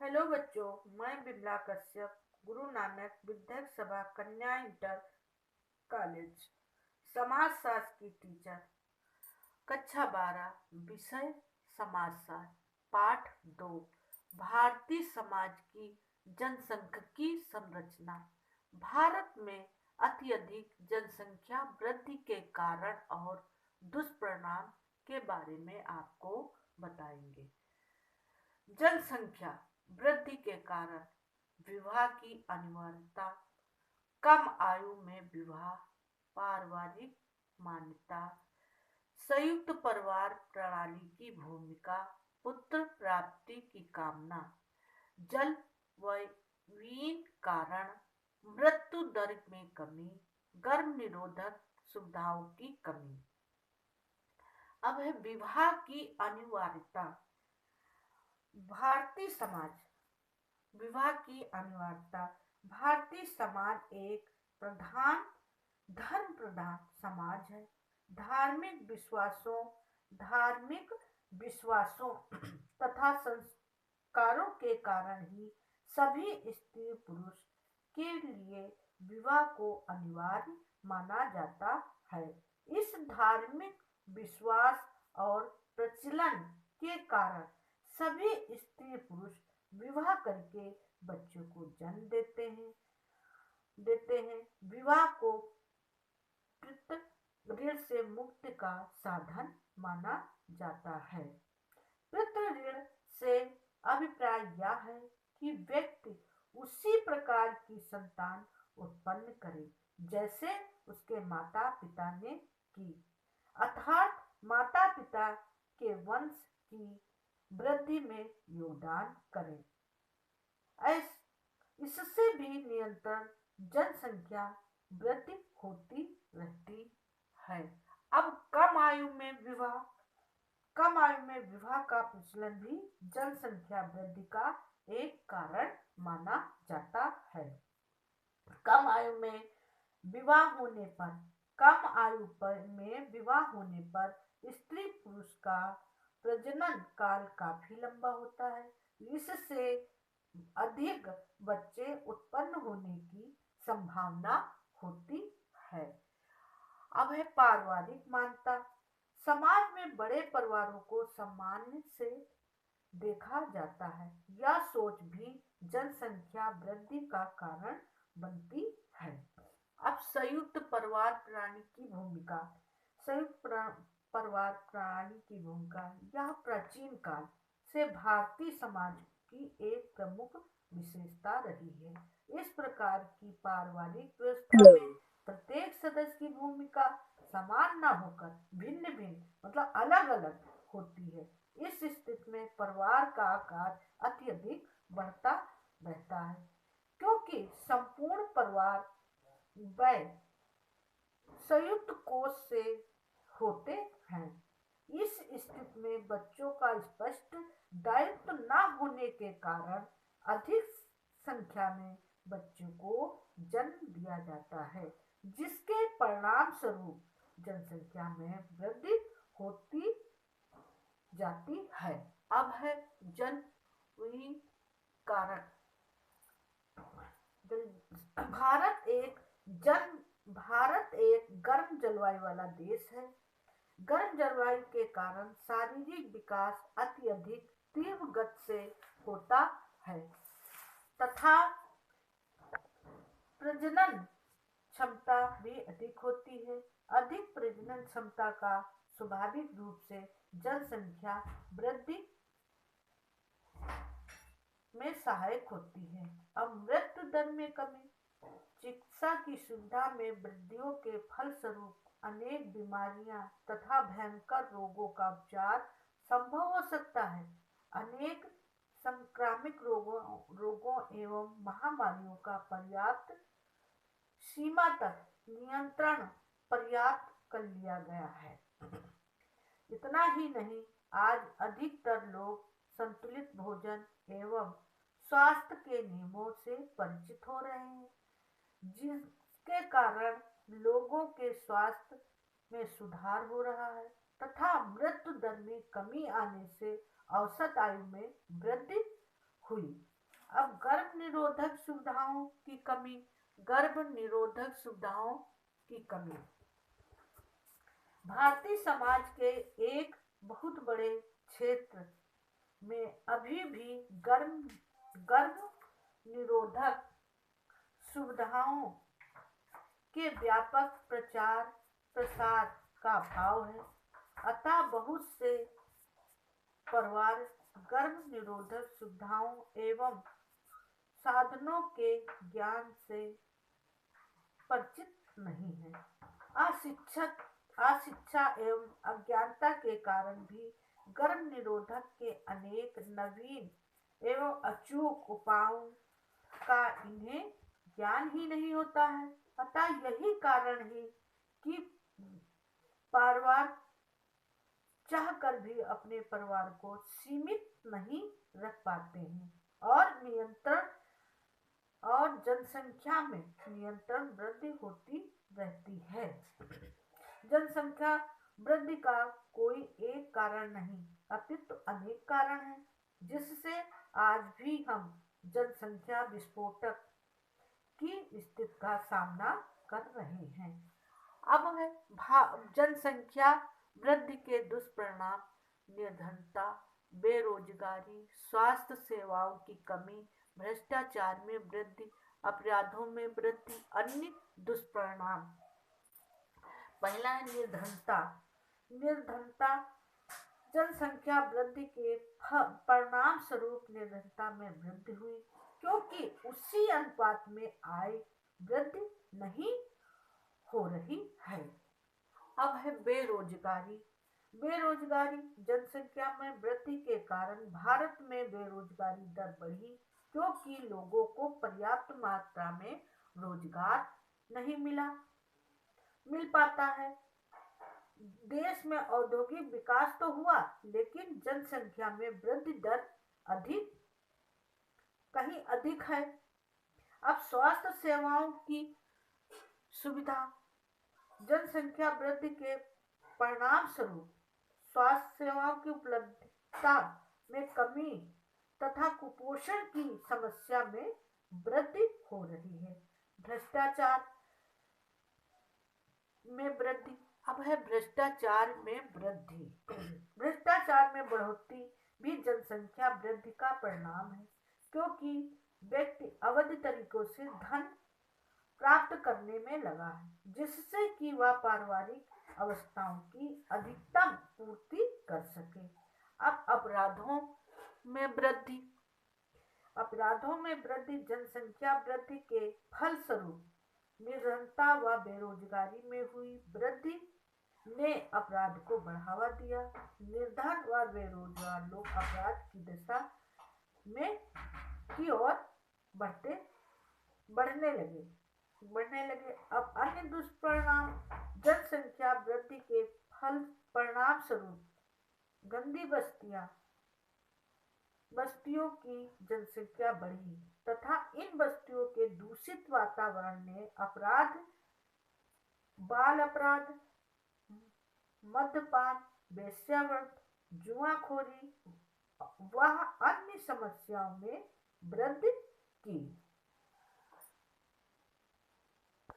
Hello बच्चों, मैं बिमला कश्यप, गुरु नानक विद्याक सभा कन्या इंटर कॉलेज समाजशास्त्र की टीचर। कक्षा 12 विषय समाजशास्त्र पाठ 2 भारतीय समाज की जनसांख्यिकी संरचना। भारत में अत्यधिक जनसंख्या वृद्धि के कारण और दुष्परिणाम के बारे में आपको बताएंगे। जनसंख्या वृद्धि के कारण विवाह की अनिवार्यता, कम आयु में विवाह, पारिवारिक मान्यता, संयुक्त परिवार प्रणाली की भूमिका, पुत्र प्राप्ति की कामना, जलवायु कारण मृत्यु दर में कमी, गर्भ निरोधक सुविधाओं की कमी। अब है विवाह की अनिवार्यता। भारतीय समाज विवाह की अनिवार्यता। भारतीय समाज एक प्रधान धर्म प्रधान समाज है। धार्मिक विश्वासों तथा संस्कारों के कारण ही सभी स्त्री पुरुष के लिए विवाह को अनिवार्य माना जाता है। इस धार्मिक विश्वास और प्रचलन के कारण सभी स्त्री पुरुष विवाह करके बच्चों को जन्म देते हैं। विवाह को पितृ ऋण से मुक्ति का साधन माना जाता है। पितृ ऋण से अभिप्राय यह है कि व्यक्ति उसी प्रकार की संतान उत्पन्न करे जैसे उसके माता पिता ने की, अर्थात माता पिता के वंश की वृद्धि में योगदान करें। इससे भी निरंतर जनसंख्या वृद्धि होती रहती है। अब कम आयु में विवाह का प्रचलन भी जनसंख्या वृद्धि का एक कारण माना जाता है। कम आयु में विवाह होने पर स्त्री पुरुष का प्रजनन काल काफी लंबा होता है। इससे अधिक बच्चे उत्पन्न होने की संभावना होती है। अब है पारिवारिक मान्यता। समाज में बड़े परिवारों को सम्मान से देखा जाता है। यह सोच भी जनसंख्या वृद्धि का कारण बनती है। अब संयुक्त परिवार प्रणाली की भूमिका। परिवार प्रणाली की भूमिका यह प्राचीन काल से भारतीय समाज की एक प्रमुख विशेषता रही है। इस प्रकार की पारिवारिक व्यवस्था में प्रत्येक सदस्य की भूमिका समान न होकर भिन्न भिन्न मतलब अलग अलग होती है। इस स्थिति में परिवार का आकार अत्यधिक बढ़ता रहता है, क्योंकि संपूर्ण परिवार व्यय संयुक्त कोष से होते हैं। इस स्थिति में बच्चों का स्पष्ट दायित्व न होने के कारण अधिक संख्या में बच्चों को जन्म दिया जाता है, जिसके परिणाम स्वरूप जनसंख्या में वृद्धि होती जाती है। अब है जलवायु कारण। भारत एक गर्म जलवायु वाला देश है। गर्म जलवायु के कारण शारीरिक विकास अत्यधिक तीव्र गति से होता है तथा प्रजनन क्षमता भी अधिक होती है। अधिक प्रजनन क्षमता का स्वाभाविक रूप से जनसंख्या वृद्धि में सहायक होती है। अब मृत्यु दर में कमी। चिकित्सा की सुविधा में वृद्धियों के फलस्वरूप अनेक बीमारियां तथा भयंकर रोगों का उपचार संभव हो सकता है। अनेक संक्रामक रोगों एवं महामारियों का पर्याप्त सीमा तक नियंत्रण पर्याप्त कर लिया गया है। इतना ही नहीं, आज अधिकतर लोग संतुलित भोजन एवं स्वास्थ्य के नियमों से परिचित हो रहे हैं, जिसके कारण लोगों के स्वास्थ्य में सुधार हो रहा है तथा मृत्यु दर में कमी आने से औसत आयु में वृद्धि हुई। अब गर्भ निरोधक सुविधाओं की कमी। गर्भ निरोधक सुविधाओं की कमी भारतीय समाज के एक बहुत बड़े क्षेत्र में अभी भी गर्भ निरोधक सुविधाओं के व्यापक प्रचार प्रसार का अभाव है। अतः बहुत से परिवार गर्भ निरोधक सुविधाओं एवं साधनों के ज्ञान से परिचित नहीं है। अशिक्षा एवं अज्ञानता के कारण भी गर्भ निरोधक के अनेक नवीन एवं अचूक उपायों का इन्हें ज्ञान ही नहीं होता है। अतः यही कारण है कि परिवार चाहकर भी अपने परिवार को सीमित नहीं रख पाते हैं और नियंत्रण और जनसंख्या में नियंत्रण वृद्धि होती रहती है। जनसंख्या वृद्धि का कोई एक कारण नहीं अपितु अनेक कारण हैं, जिससे आज भी हम जनसंख्या विस्फोटक की स्थिति का सामना कर रहे हैं। अब है जनसंख्या वृद्धि के दुष्परिणाम। निर्धनता, बेरोजगारी, स्वास्थ्य सेवाओं की कमी, भ्रष्टाचार में वृद्धि, अपराधों में वृद्धि। अन्य दुष्परिणाम, पहला है निर्धनता। निर्धनता जनसंख्या वृद्धि के परिणाम स्वरूप निर्धनता में वृद्धि हुई, क्योंकि उसी अनुपात में आय वृद्धि नहीं हो रही है। अब है बेरोजगारी। बेरोजगारी जनसंख्या में वृद्धि के कारण भारत में बेरोजगारी दर बढ़ी, क्योंकि लोगों को पर्याप्त मात्रा में रोजगार नहीं मिल पाता है। देश में औद्योगिक विकास तो हुआ, लेकिन जनसंख्या में वृद्धि दर कहीं अधिक है। अब स्वास्थ्य सेवाओं की सुविधा। जनसंख्या वृद्धि के परिणाम स्वरूप स्वास्थ्य सेवाओं की उपलब्धता में कमी तथा कुपोषण की समस्या में वृद्धि हो रही है। भ्रष्टाचार में वृद्धि। अब है भ्रष्टाचार में वृद्धि। भ्रष्टाचार में बढ़ोतरी भी जनसंख्या वृद्धि का परिणाम है, क्योंकि व्यक्ति अवैध तरीकों से धन प्राप्त करने में लगा है, जिससे कि वह पारिवारिक अवस्थाओं की अधिकतम पूर्ति कर सके। अब अपराधों में वृद्धि। अपराधों में वृद्धि जनसंख्या वृद्धि के फलस्वरूप निर्धनता व बेरोजगारी में हुई वृद्धि ने अपराध को बढ़ावा दिया। निर्धन व बेरोजगार लोग अपराध की दिशा में की ओर बढ़ने लगे। अब अन्य दुष्परिणाम। जनसंख्या वृद्धि के परिणाम स्वरूप गंदी बस्तियों की जनसंख्या बढ़ी तथा इन बस्तियों के दूषित वातावरण ने अपराध, बाल अपराध, मद्यपान, वेश्यावृत्ति, जुआखोरी व अन्य समस्याओं में वृद्धि की।